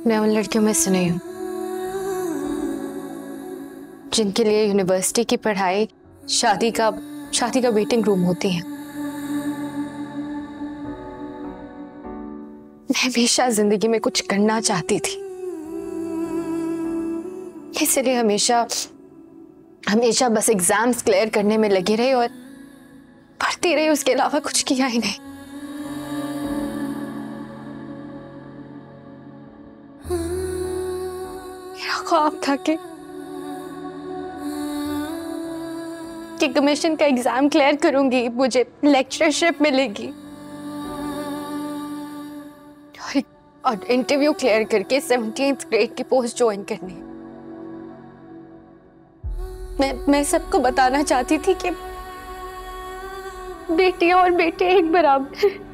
मैं उन लड़कियों में से नहीं हूँ जिनके लिए यूनिवर्सिटी की पढ़ाई शादी का वेटिंग रूम होती है। मैं हमेशा जिंदगी में कुछ करना चाहती थी, इसलिए हमेशा बस एग्जाम्स क्लियर करने में लगी रही और पढ़ती रही, उसके अलावा कुछ किया ही नहीं। मेरा ख्वाब था कि कमीशन का एग्जाम क्लियर करूंगी, मुझे लेक्चरशिप मिलेगी और इंटरव्यू क्लियर करके 17th ग्रेड की पोस्ट ज्वाइन करनी। मैं सबको बताना चाहती थी कि बेटियां और बेटे एक बराबर हैं।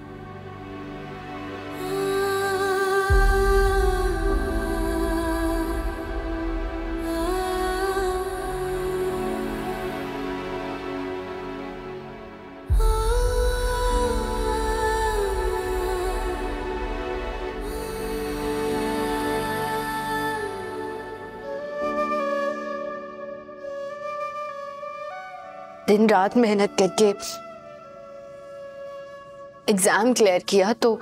दिन रात मेहनत करके एग्जाम क्लियर किया तो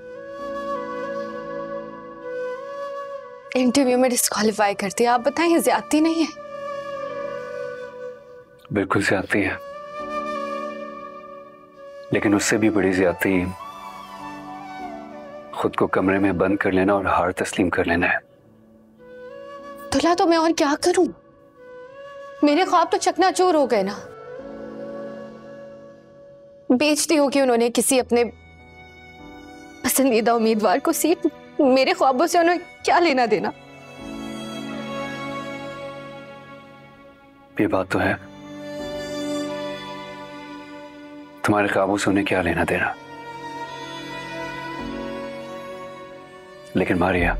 इंटरव्यू में डिस्क्वालीफाई कर दिया। आप बताएं, ज्यादती नहीं है? बिल्कुल ज्यादती है, लेकिन उससे भी बड़ी ज्यादती खुद को कमरे में बंद कर लेना और हार तस्लीम कर लेना है। तुला तो मैं और क्या करूं? मेरे ख्वाब तो चकनाचूर हो गए ना। बेच दी होगी उन्होंने किसी अपने पसंदीदा उम्मीदवार को सीट। मेरे ख्वाबों से उन्हें क्या लेना देना? ये बात तो है, तुम्हारे ख्वाबों से उन्हें क्या लेना देना। लेकिन मारिया,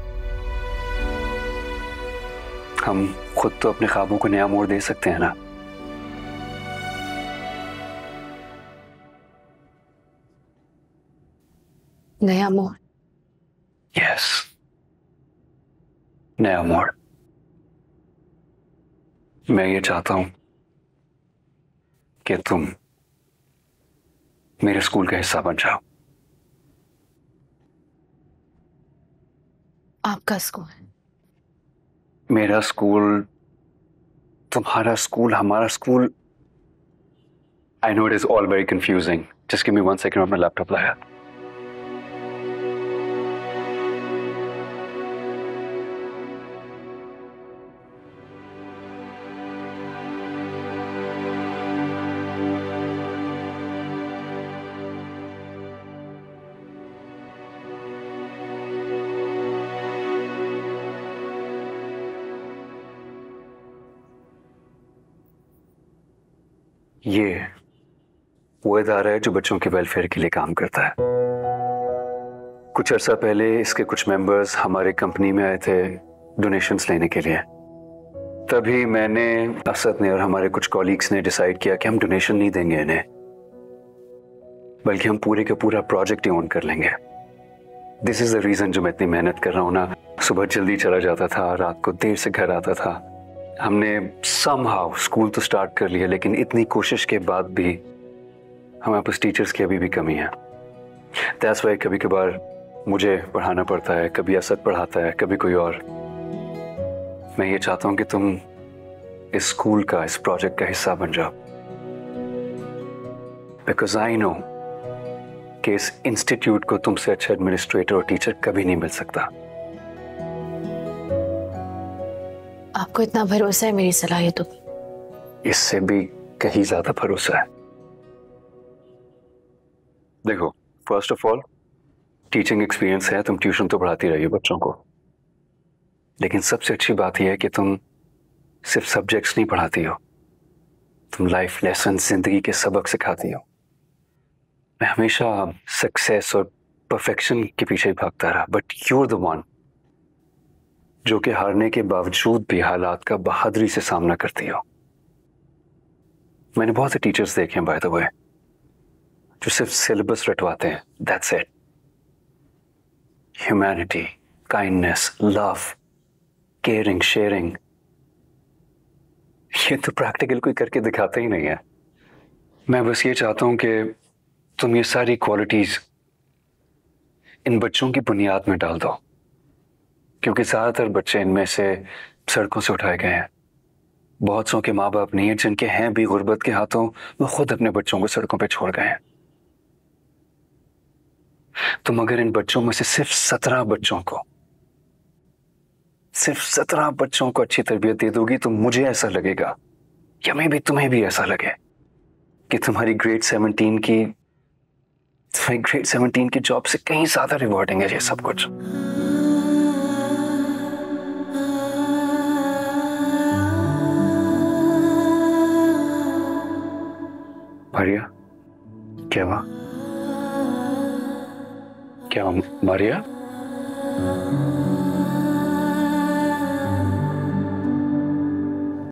हम खुद तो अपने ख्वाबों को नया मोड़ दे सकते हैं ना। नया मोड़? यस, नया मोड़। मैं ये चाहता हूं कि तुम मेरे स्कूल का हिस्सा बन जाओ। आपका स्कूल? मेरा स्कूल, तुम्हारा स्कूल, हमारा school. I know it is all very confusing. Just give me 1 second, अपना लैपटॉप लाया। ये वो इदारा है जो बच्चों के वेलफेयर के लिए काम करता है। कुछ अर्सा पहले इसके कुछ मेंबर्स हमारे कंपनी में आए थे डोनेशंस लेने के लिए। तभी मैंने, असद ने और हमारे कुछ कॉलीग्स ने डिसाइड किया कि हम डोनेशन नहीं देंगे इन्हें, बल्कि हम पूरे का पूरा प्रोजेक्ट ही ओन कर लेंगे। दिस इज द रीजन जो मैं इतनी मेहनत कर रहा हूं ना। सुबह जल्दी चला जाता था, रात को देर से घर आता था। हमने समहाउ स्कूल तो स्टार्ट कर लिया, लेकिन इतनी कोशिश के बाद भी हमारे पास टीचर्स की अभी भी कमी है। दैट्स व्हाई कभी कभार मुझे पढ़ाना पड़ता है, कभी असद पढ़ाता है, कभी कोई और। मैं ये चाहता हूं कि तुम इस स्कूल का, इस प्रोजेक्ट का हिस्सा बन जाओ, बिकॉज आई नो कि इस इंस्टीट्यूट को तुमसे अच्छा एडमिनिस्ट्रेटर और टीचर कभी नहीं मिल सकता। आपको इतना भरोसा है मेरी सलाहियतों पर? इससे भी कहीं ज्यादा भरोसा है। देखो, first of all teaching experience है, तुम ट्यूशन तो पढ़ाती रही हो बच्चों को, लेकिन सबसे अच्छी बात यह है कि तुम सिर्फ सब्जेक्ट्स नहीं पढ़ाती हो, तुम लाइफ लेसन, जिंदगी के सबक सिखाती हो। मैं हमेशा सक्सेस और परफेक्शन के पीछे भागता रहा, but you are the one जो कि हारने के बावजूद भी हालात का बहादुरी से सामना करती हो। मैंने बहुत से टीचर्स देखे हैं बाय द वे जो सिर्फ सिलेबस रटवाते हैं, that's it. Humanity, kindness, love, caring, sharing, ये तो प्रैक्टिकल कोई करके दिखाता ही नहीं है। मैं बस ये चाहता हूं कि तुम ये सारी क्वालिटीज इन बच्चों की बुनियाद में डाल दो, क्योंकि ज्यादातर बच्चे इनमें से सड़कों से उठाए गए हैं। बहुत सौ के माँ बाप नहीं है, जिनके हैं भी गुर्बत के हाथों, वो खुद अपने बच्चों को सड़कों पे छोड़ गए हैं। तुम अगर इन बच्चों में से सिर्फ 17 बच्चों को, सिर्फ 17 बच्चों को अच्छी तरबियत दे दोगी, तो मुझे ऐसा लगेगा, या मैं भी तुम्हें भी ऐसा लगे कि तुम्हारी ग्रेड 17 की जॉब से कहीं ज्यादा रिवॉर्डिंग है ये सब कुछ। मारिया, क्या हुआ? क्या हुआ मारिया?